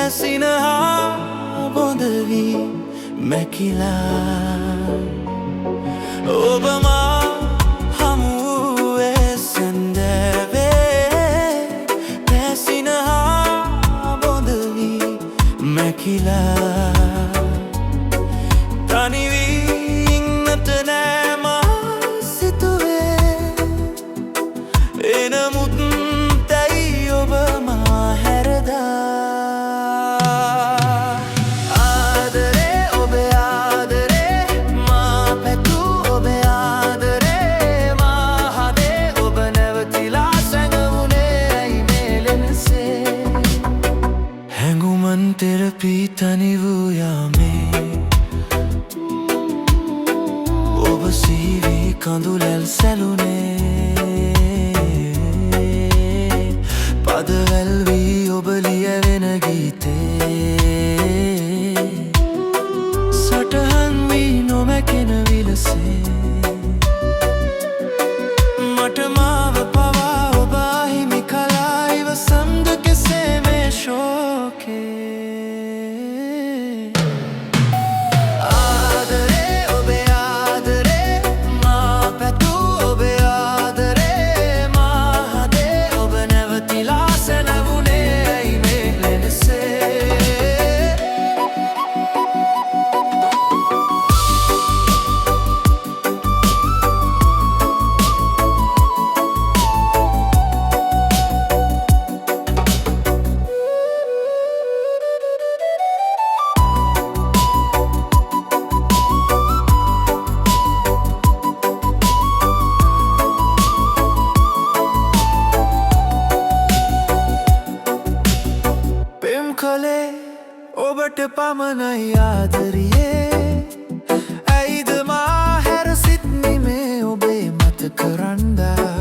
පැසිනහා බොඳවී මැකිලා ඔබමා හමුවේ සැන්දෑවේ පැසිනහා බොඳවී මැකිලා තනිවී ඉන්නට නෑ මා සිතුවේ එනමුත් තැයි ඔබ මා හැරදා ආදරේ ඔබේ ආදරේ මා පැතූ ඔබේ ආදරේ මා හදේ ඔබ නැවතිලා සැඟවුණේ ඇයි මේ ලෙනසේ හැඟුමන් තෙරපී තනි වූ යාමේ ඔබ සීවී කඳුලැල් සැලුනේ පදවැල් වී ඔබ ලියවෙන ගීතේ සටහන් වී නොමැකෙන විලසේ මට මාව පවා ඔබ අහිමි කලා ඉවසම්ද කෙසේ මේ ශෝකේ කලේ ඔබට පමණයි ආදරියේ ඇයිද මා හැර සිට්නිමේ ඔබේ මතක රන්දා